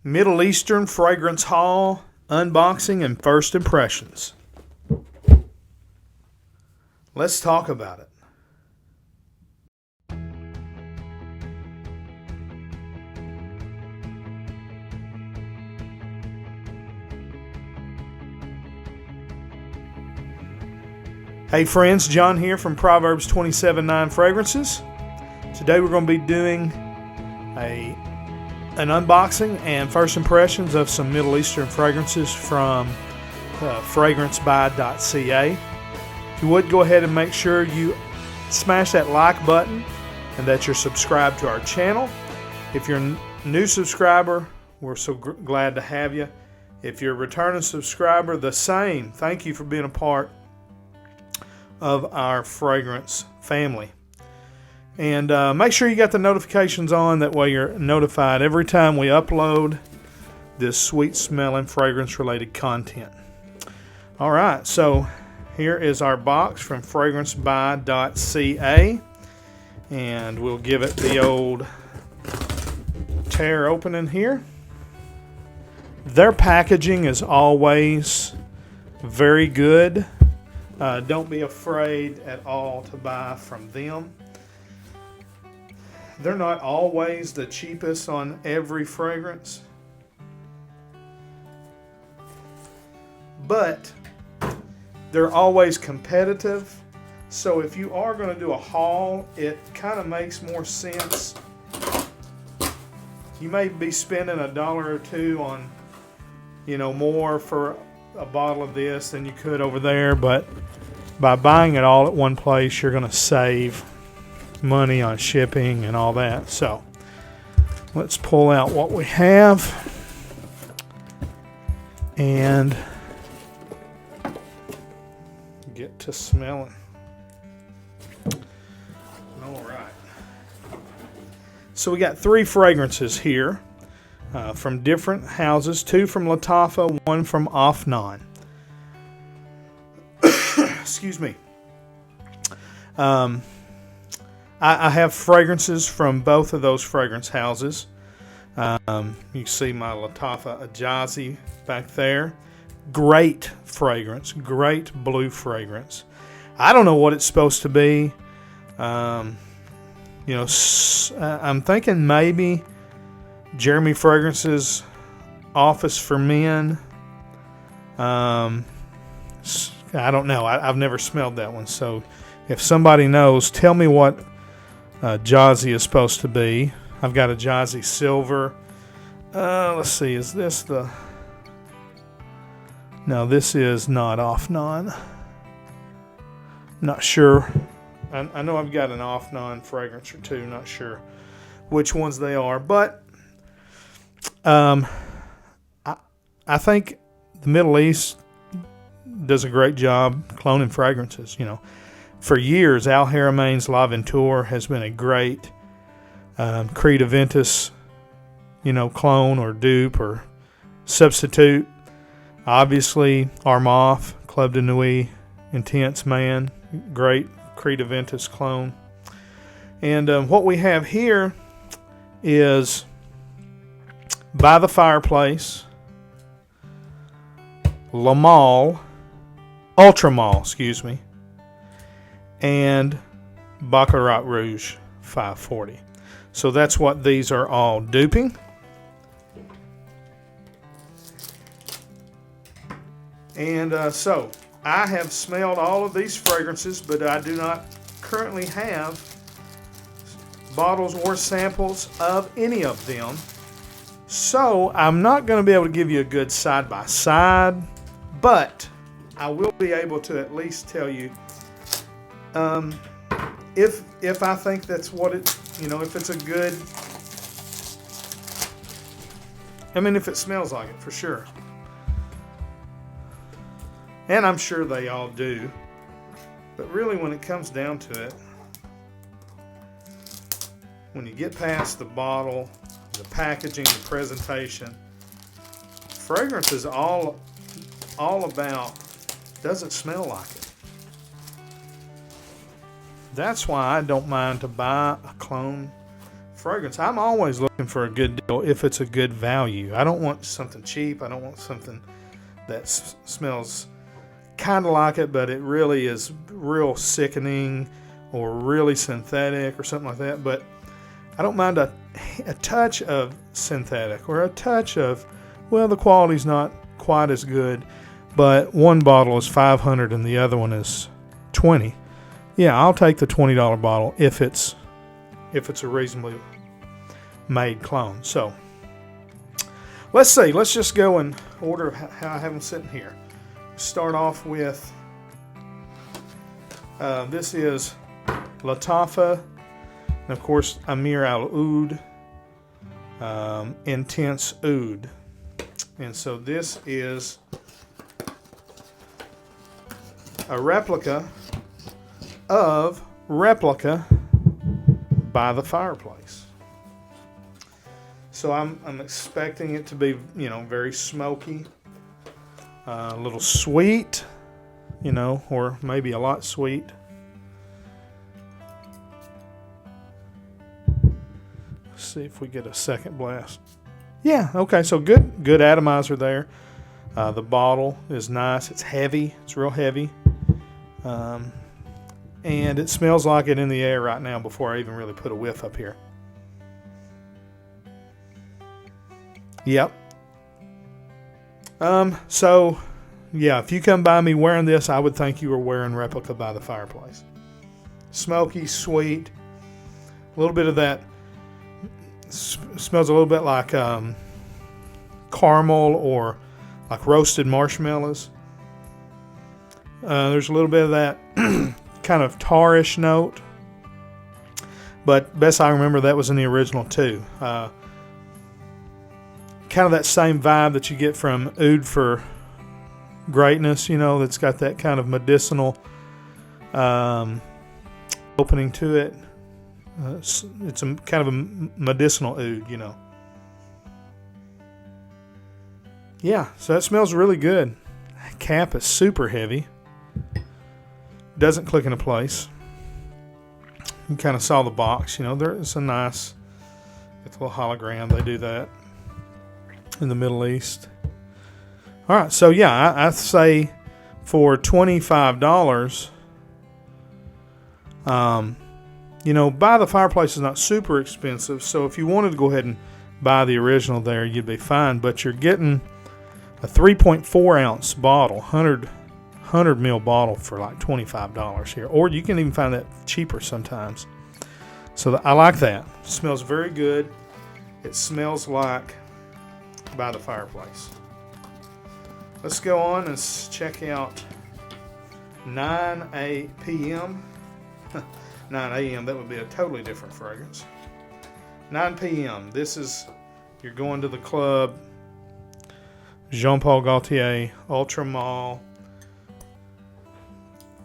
Middle Eastern Fragrance Haul, Unboxing, and First Impressions. Let's talk about it. Hey friends, John here from Proverbs 27:9 Fragrances. Today we're going to be doing an unboxing and first impressions of some Middle Eastern fragrances from fragrancebuy.ca. If you would, go ahead and make sure you smash that like button and that you're subscribed to our channel. If you're a new subscriber, we're so glad to have you. If you're a returning subscriber, the same. Thank you for being a part of our fragrance family. And make sure you got the notifications on, that way you're notified every time we upload this sweet smelling fragrance related content. Alright, so here is our box from fragrancebuy.ca, and we'll give it the old tear opening here. Their packaging is always very good. Don't be afraid at all to buy from them. They're not always the cheapest on every fragrance, but they're always competitive. So if you are going to do a haul, it kind of makes more sense. You may be spending $1 or $2 on, more for a bottle of this than you could over there, but by buying it all at one place, you're going to save money on shipping and all that. So let's pull out what we have and get to smelling. All right. So we got 3 fragrances here from different houses. 2 from Latafa, 1 from Afnan. Excuse me. I have fragrances from both of those fragrance houses. You see my Latafa Ajazi back there. Great fragrance, great blue fragrance. I don't know what it's supposed to be. I'm thinking maybe Jeremy Fragrance's Office for Men. I don't know. I've never smelled that one. So if somebody knows, tell me what Jazzy is supposed to be. I've got a Jazzy Silver. Let's see. Is this the... No, this is not Afnan. Not sure. I know I've got an Afnan fragrance or 2. Not sure which ones they are. But I think the Middle East does a great job cloning fragrances. For years, Al Haramain's L'Aventure has been a great Creed Aventus, clone or dupe or substitute. Obviously, Armaf, Club de Nuit, Intense Man, great Creed Aventus clone. And what we have here is By the Fireplace, Ultramall, and Baccarat Rouge 540. So that's what these are all duping. And so I have smelled all of these fragrances, but I do not currently have bottles or samples of any of them. So I'm not going to be able to give you a good side-by-side, but I will be able to at least tell you if I think that's what it, if it's a good, if it smells like it, for sure. And I'm sure they all do. But really, when it comes down to it, when you get past the bottle, the packaging, the presentation, fragrance is all about, does it smell like it? That's why I don't mind to buy a clone fragrance, I'm always looking for a good deal if it's a good value. I don't want something cheap. I don't want something that smells kind of like it, but it really is real sickening or really synthetic or something like that. But I don't mind a touch of synthetic or a touch of, well, the quality's not quite as good, but one bottle is $500 and the other one is $20. Yeah, I'll take the $20 bottle if it's a reasonably made clone. So let's see. Let's just go in order of how I have them sitting here. Start off with this is Latafa, and of course Amir Al Oud, Intense Oud. And so this is a replica of Replica by the Fireplace. So I'm expecting it to be, very smoky, a little sweet, or maybe a lot sweet. Let's see if we get a second blast. Yeah, okay, so good atomizer there. The bottle is nice. It's heavy. It's real heavy. And it smells like it in the air right now before I even really put a whiff up here. Yep. So, yeah, if you come by me wearing this, I would think you were wearing Replica by the Fireplace. Smoky, sweet, a little bit of that. Smells a little bit like caramel or like roasted marshmallows. There's a little bit of that kind of tarish note, but best I remember that was in the original too. Kind of that same vibe that you get from Oud for Greatness, that's got that kind of medicinal opening to it. It's a kind of a medicinal Oud, Yeah, so that smells really good. Cap is super heavy. Doesn't click into place. You kind of saw the box, it's a nice, it's a little hologram. They do that in the Middle East. All right, so yeah, I say for $25, By the Fireplace is not super expensive, so if you wanted to go ahead and buy the original there, you'd be fine. But you're getting a 3.4 ounce bottle, 100 ml bottle for like $25 here, or you can even find that cheaper sometimes. So I like that. It smells very good. It smells like By the Fireplace. Let's go on and check out 9 p.m. 9 a.m. That would be a totally different fragrance. 9 p.m. This is, you're going to the club. Jean Paul Gaultier Ultra Mall.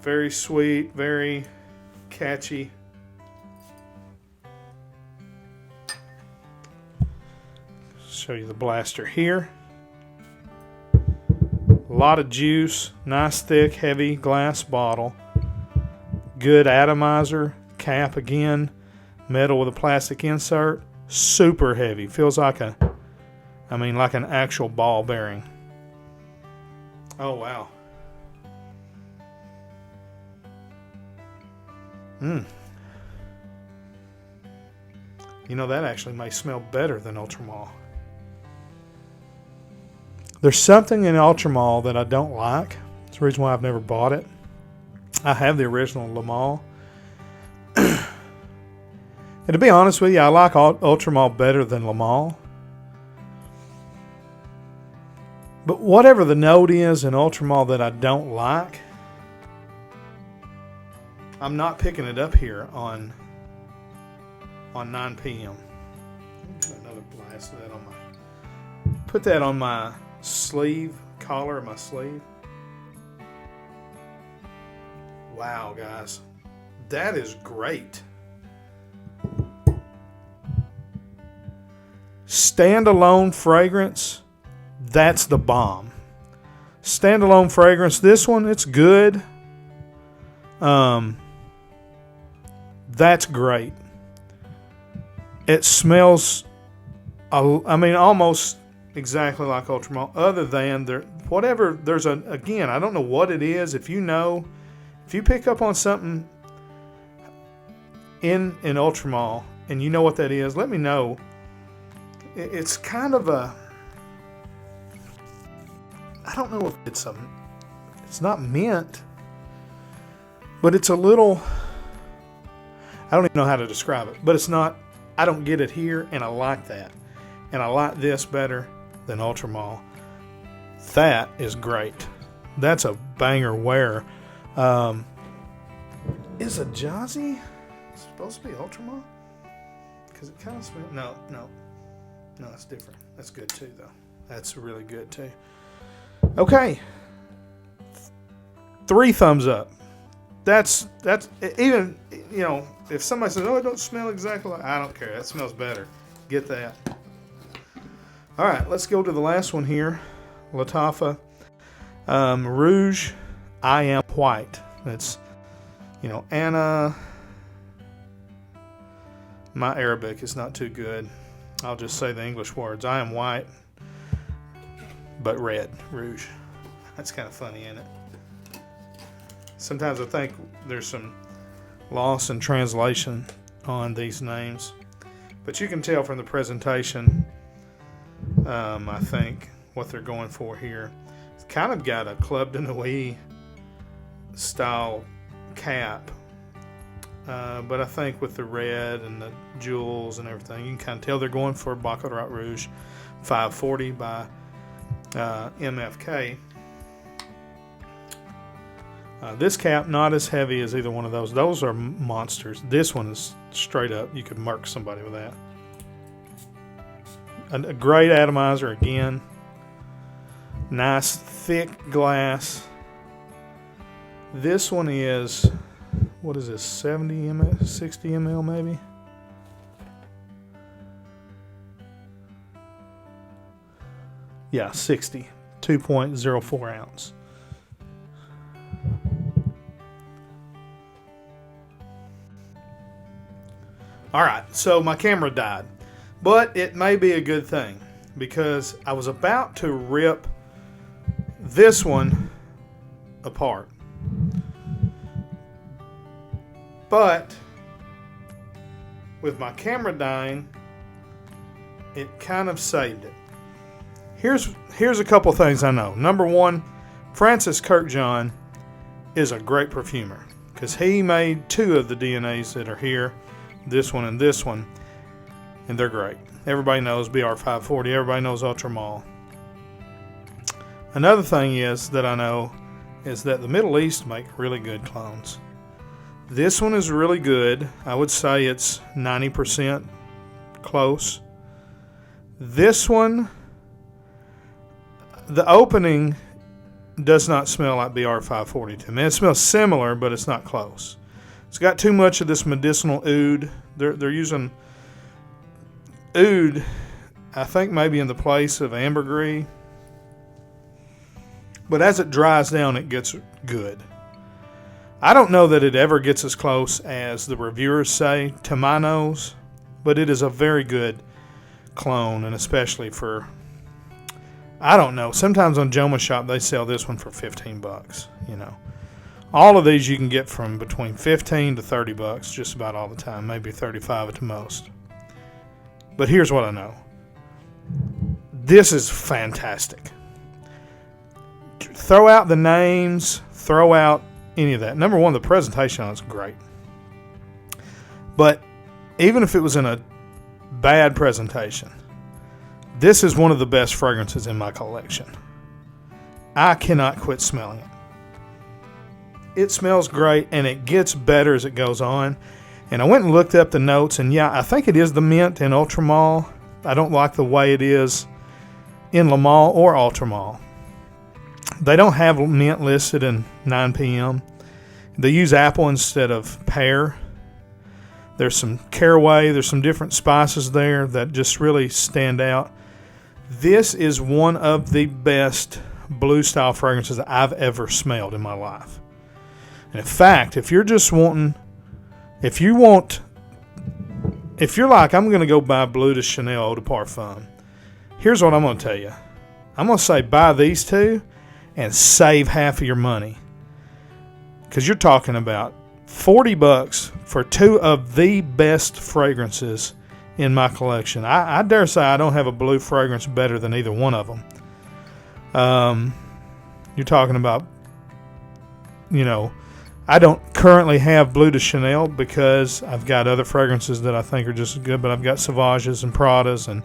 Very sweet, very catchy. Show you the blaster here. A lot of juice, nice thick, heavy glass bottle. Good atomizer, cap again, metal with a plastic insert. Super heavy. Feels like like an actual ball bearing. Oh wow. That actually may smell better than Ultramall. There's something in Ultramall that I don't like. That's the reason why I've never bought it. I have the original Le Male. And to be honest with you, I like Ultramall better than Le Male. But whatever the note is in Ultramall that I don't like, I'm not picking it up here on 9 p.m. Another blast of that on put that on my sleeve, collar of my sleeve. Wow, guys. That is great. Standalone fragrance, that's the bomb. Standalone fragrance, this one, it's good. That's great. It smells, I mean, almost exactly like Ultramalt, other than again, I don't know what it is. If you pick up on something in Ultramalt and you know what that is, let me know. It's kind of I don't know if it's not mint, but it's a little, I don't even know how to describe it, but it's not, I don't get it here, and I like that. And I like this better than Ultramalt. That is great. That's a banger wear. Is a Jazzy supposed to be Ultramalt? Because it kind of smells, no, it's different. That's good too, though. That's really good too. Okay. 3 thumbs up. That's even, if somebody says, oh, it don't smell exactly like, I don't care. That smells better. Get that. All right, let's go to the last one here. Lattafa Rouge I Am White. That's, Anna. My Arabic is not too good. I'll just say the English words. I am white, but red. Rouge. That's kind of funny, isn't it? Sometimes I think there's some loss in translation on these names. But you can tell from the presentation, I think, what they're going for here. It's kind of got a Club de Nuit style cap. But I think with the red and the jewels and everything, you can kind of tell they're going for Baccarat Rouge 540 by MFK. This cap, not as heavy as either one of those. Those are monsters. This one is straight up. You could murk somebody with that. A great atomizer again. Nice thick glass. This one is, what is this, 70 ml, 60 ml maybe? Yeah, 60. 2.04 ounce. All right, so my camera died, but it may be a good thing because I was about to rip this one apart, but with my camera dying, it kind of saved it. Here's a couple things I know. Number one, Francis Kirkjohn is a great perfumer because he made 2 of the DNAs that are here. This one and this one, and they're great. Everybody knows BR540. Everybody knows Ultramalt. Another thing that I know is that the Middle East make really good clones. This one is really good. I would say it's 90% close. This one, the opening does not smell like BR540 to me. It smells similar, but it's not close. It's got too much of this medicinal oud. They're using oud, I think maybe in the place of ambergris. But as it dries down, it gets good. I don't know that it ever gets as close as the reviewers say, to my nose, but it is a very good clone, and especially for, I don't know, sometimes on Joma Shop they sell this one for $15, All of these you can get from between $15 to $30 just about all the time, maybe $35 at the most. But here's what I know. This is fantastic. Throw out the names, throw out any of that. Number one, the presentation on it's great. But even if it was in a bad presentation, this is one of the best fragrances in my collection. I cannot quit smelling it. It smells great, and it gets better as it goes on. And I went and looked up the notes, and yeah, I think it is the mint in Ultramalt. I don't like the way it is in Le Male or Ultramalt. They don't have mint listed in 9 p.m. They use apple instead of pear. There's some caraway. There's some different spices there that just really stand out. This is one of the best blue-style fragrances I've ever smelled in my life. And in fact, if you want if you're like, I'm going to go buy Bleu de Chanel Eau de Parfum, here's what I'm going to tell you. I'm going to say buy these two and save half of your money. Because you're talking about $40 for two of the best fragrances in my collection. I dare say I don't have a blue fragrance better than either one of them. You're talking about, I don't currently have Bleu de Chanel because I've got other fragrances that I think are just as good, but I've got Sauvages and Pradas and,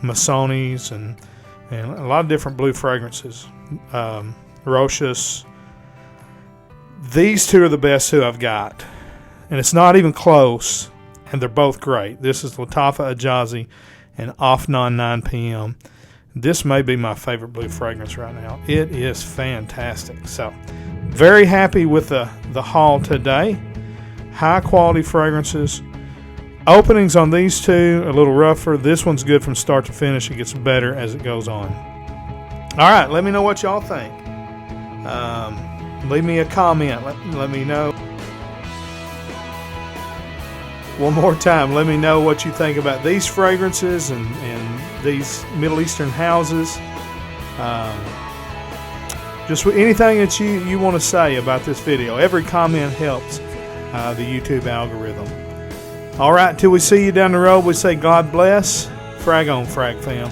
Massonis and a lot of different blue fragrances. Roches. These two are the best two I've got. And it's not even close, and they're both great. This is Lattafa Ajazi and Afnan 9 p.m. This may be my favorite blue fragrance right now. It is fantastic. So, very happy with the haul today. High quality fragrances. Openings on these two are a little rougher. This one's good from start to finish. It gets better as it goes on. All right, let me know what y'all think. Leave me a comment. Let me know. One more time, let me know what you think about these fragrances and these Middle Eastern houses. Just anything that you want to say about this video. Every comment helps the YouTube algorithm. All right, till we see you down the road, we say God bless. Frag on, Frag fam.